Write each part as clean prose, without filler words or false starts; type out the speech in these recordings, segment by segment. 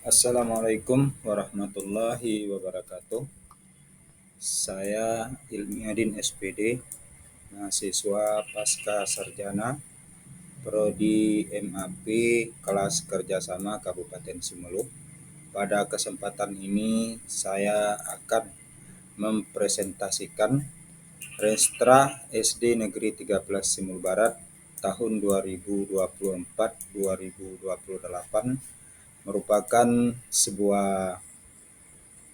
Assalamualaikum warahmatullahi wabarakatuh. Saya Ilmiadin SPD, mahasiswa Pasca Sarjana, Prodi MAP kelas kerjasama Kabupaten Sumeneb. Pada kesempatan ini saya akan mempresentasikan Restra SD Negeri 13 Simul Barat tahun 2024-2028 merupakan sebuah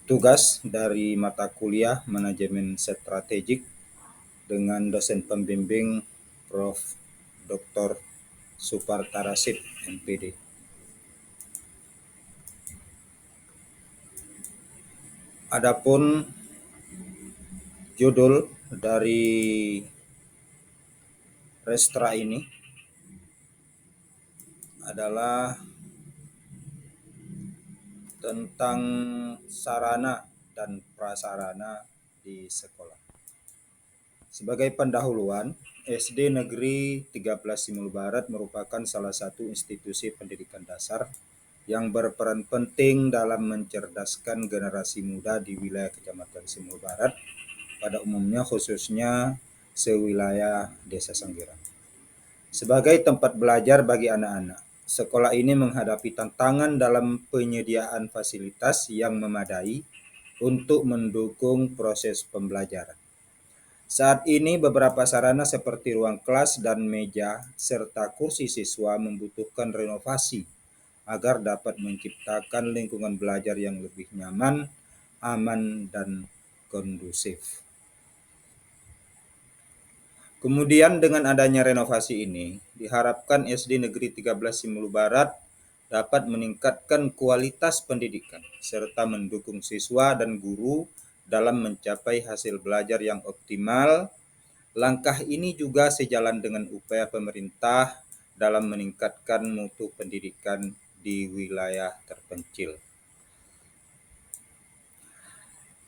tugas dari mata kuliah Manajemen Strategik dengan dosen pembimbing Prof. Dr. Supartarasid MPD. Adapun judul dari Restra ini adalah tentang sarana dan prasarana di sekolah. Sebagai pendahuluan, SD Negeri 13 Simul Barat merupakan salah satu institusi pendidikan dasar yang berperan penting dalam mencerdaskan generasi muda di wilayah Kecamatan Simul Barat, pada umumnya khususnya sewilayah Desa Sangiran. Sebagai tempat belajar bagi anak-anak, sekolah ini menghadapi tantangan dalam penyediaan fasilitas yang memadai untuk mendukung proses pembelajaran. Saat ini beberapa sarana seperti ruang kelas dan meja serta kursi siswa membutuhkan renovasi agar dapat menciptakan lingkungan belajar yang lebih nyaman, aman, dan kondusif. Kemudian dengan adanya renovasi ini, diharapkan SD Negeri 13 Simulu Barat dapat meningkatkan kualitas pendidikan serta mendukung siswa dan guru dalam mencapai hasil belajar yang optimal. Langkah ini juga sejalan dengan upaya pemerintah dalam meningkatkan mutu pendidikan di wilayah terpencil.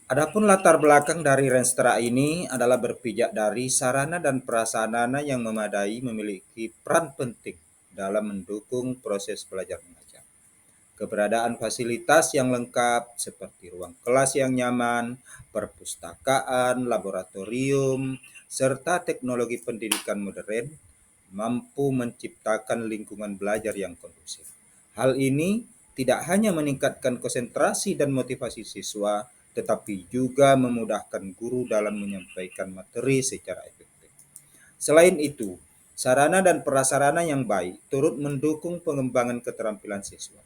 Adapun latar belakang dari Renstra ini adalah berpijak dari sarana dan prasarana yang memadai memiliki peran penting dalam mendukung proses belajar mengajar. Keberadaan fasilitas yang lengkap seperti ruang kelas yang nyaman, perpustakaan, laboratorium, serta teknologi pendidikan modern mampu menciptakan lingkungan belajar yang kondusif. Hal ini tidak hanya meningkatkan konsentrasi dan motivasi siswa, tetapi juga memudahkan guru dalam menyampaikan materi secara efektif. Selain itu, sarana dan prasarana yang baik turut mendukung pengembangan keterampilan siswa,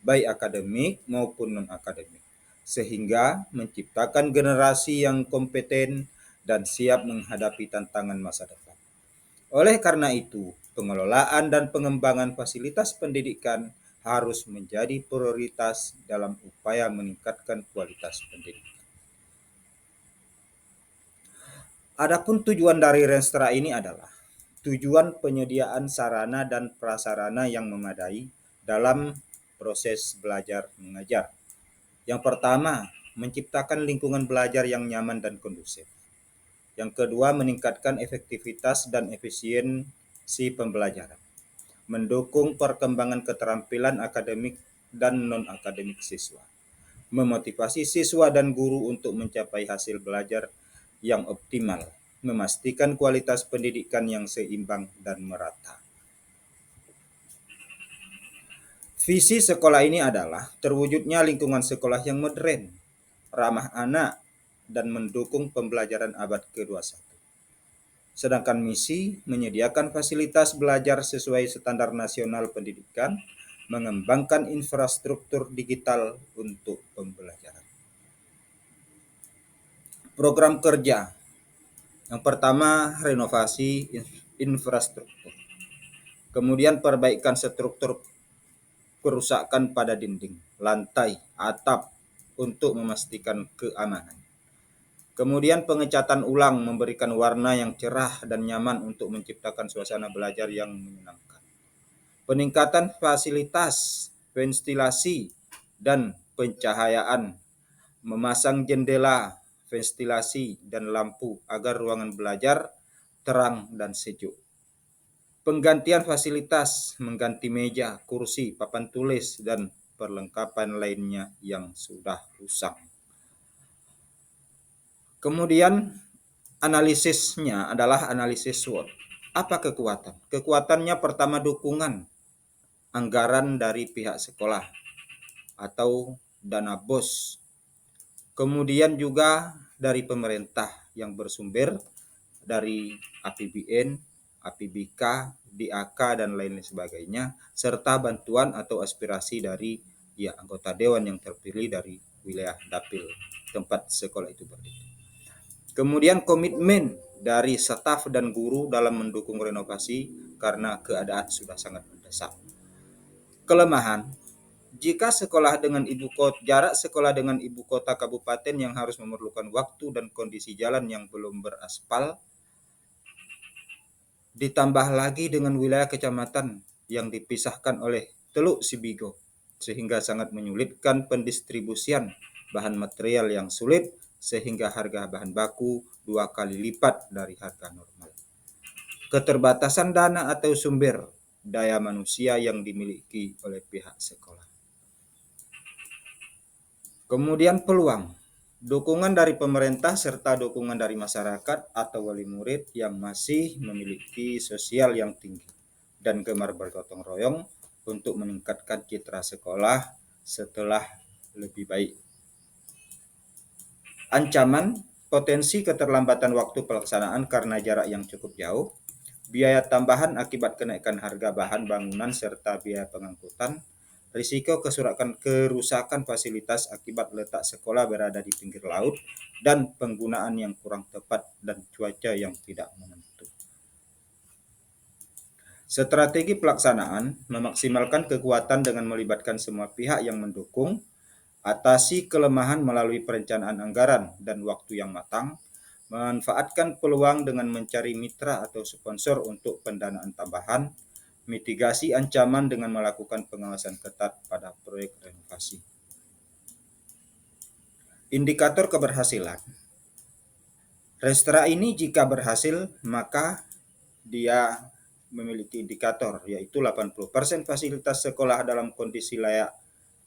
baik akademik maupun non-akademik, sehingga menciptakan generasi yang kompeten dan siap menghadapi tantangan masa depan. Oleh karena itu, pengelolaan dan pengembangan fasilitas pendidikan harus menjadi prioritas dalam upaya meningkatkan kualitas pendidikan. Adapun tujuan dari Renstra ini adalah tujuan penyediaan sarana dan prasarana yang memadai dalam proses belajar mengajar. Yang pertama, menciptakan lingkungan belajar yang nyaman dan kondusif. Yang kedua, meningkatkan efektivitas dan efisiensi pembelajaran. Mendukung perkembangan keterampilan akademik dan non-akademik siswa. Memotivasi siswa dan guru untuk mencapai hasil belajar yang optimal. Memastikan kualitas pendidikan yang seimbang dan merata. Visi sekolah ini adalah terwujudnya lingkungan sekolah yang modern, ramah anak, dan mendukung pembelajaran abad ke-21. Sedangkan misi menyediakan fasilitas belajar sesuai standar nasional pendidikan, mengembangkan infrastruktur digital untuk pembelajaran. Program kerja. Yang pertama, renovasi infrastruktur. Kemudian perbaikan struktur kerusakan pada dinding, lantai, atap untuk memastikan keamanan. Kemudian pengecatan ulang memberikan warna yang cerah dan nyaman untuk menciptakan suasana belajar yang menyenangkan. Peningkatan fasilitas, ventilasi, dan pencahayaan. Memasang jendela, ventilasi, dan lampu agar ruangan belajar terang dan sejuk. Penggantian fasilitas, mengganti meja, kursi, papan tulis, dan perlengkapan lainnya yang sudah rusak. Kemudian analisisnya adalah analisis SWOT. Apa kekuatan? Kekuatannya pertama dukungan anggaran dari pihak sekolah atau dana BOS. Kemudian juga dari pemerintah yang bersumber dari APBN, APBK, DAK dan lain sebagainya, serta bantuan atau aspirasi dari anggota dewan yang terpilih dari wilayah dapil tempat sekolah itu berdiri. Kemudian komitmen dari staf dan guru dalam mendukung renovasi karena keadaan sudah sangat mendesak. Kelemahan, jika sekolah dengan jarak sekolah dengan ibu kota kabupaten yang harus memerlukan waktu dan kondisi jalan yang belum beraspal, ditambah lagi dengan wilayah kecamatan yang dipisahkan oleh Teluk Sibigo, sehingga sangat menyulitkan pendistribusian bahan material yang sulit, sehingga harga bahan baku 2 kali lipat dari harga normal. Keterbatasan dana atau sumber daya manusia yang dimiliki oleh pihak sekolah. Kemudian peluang, dukungan dari pemerintah serta dukungan dari masyarakat atau wali murid yang masih memiliki sosial yang tinggi dan gemar bergotong royong untuk meningkatkan citra sekolah setelah lebih baik. Ancaman, potensi keterlambatan waktu pelaksanaan karena jarak yang cukup jauh, biaya tambahan akibat kenaikan harga bahan bangunan serta biaya pengangkutan, risiko kerusakan fasilitas akibat letak sekolah berada di pinggir laut, dan penggunaan yang kurang tepat dan cuaca yang tidak menentu. Strategi pelaksanaan memaksimalkan kekuatan dengan melibatkan semua pihak yang mendukung, atasi kelemahan melalui perencanaan anggaran dan waktu yang matang, memanfaatkan peluang dengan mencari mitra atau sponsor untuk pendanaan tambahan, mitigasi ancaman dengan melakukan pengawasan ketat pada proyek renovasi. Indikator keberhasilan. Restra ini jika berhasil, maka dia memiliki indikator, yaitu 80% fasilitas sekolah dalam kondisi layak,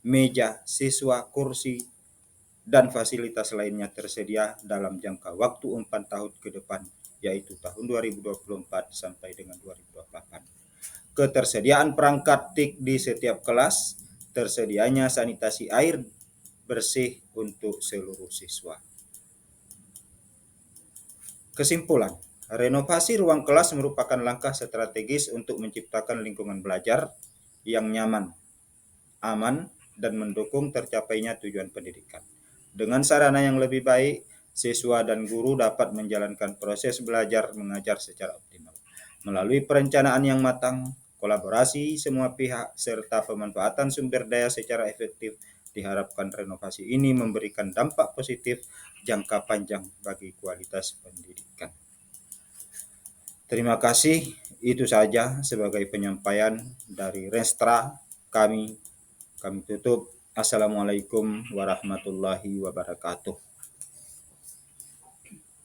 meja, siswa, kursi, dan fasilitas lainnya tersedia dalam jangka waktu 4 tahun ke depan, yaitu tahun 2024 sampai dengan 2028. Ketersediaan perangkat TIK di setiap kelas, tersedianya sanitasi air bersih untuk seluruh siswa. Kesimpulan, renovasi ruang kelas merupakan langkah strategis untuk menciptakan lingkungan belajar yang nyaman, aman, dan mendukung tercapainya tujuan pendidikan. Dengan sarana yang lebih baik, siswa dan guru dapat menjalankan proses belajar mengajar secara optimal. Melalui perencanaan yang matang, kolaborasi semua pihak, serta pemanfaatan sumber daya secara efektif, diharapkan renovasi ini memberikan dampak positif jangka panjang bagi kualitas pendidikan. Terima kasih, itu saja sebagai penyampaian dari Restra kami tutup. Assalamualaikum warahmatullahi wabarakatuh.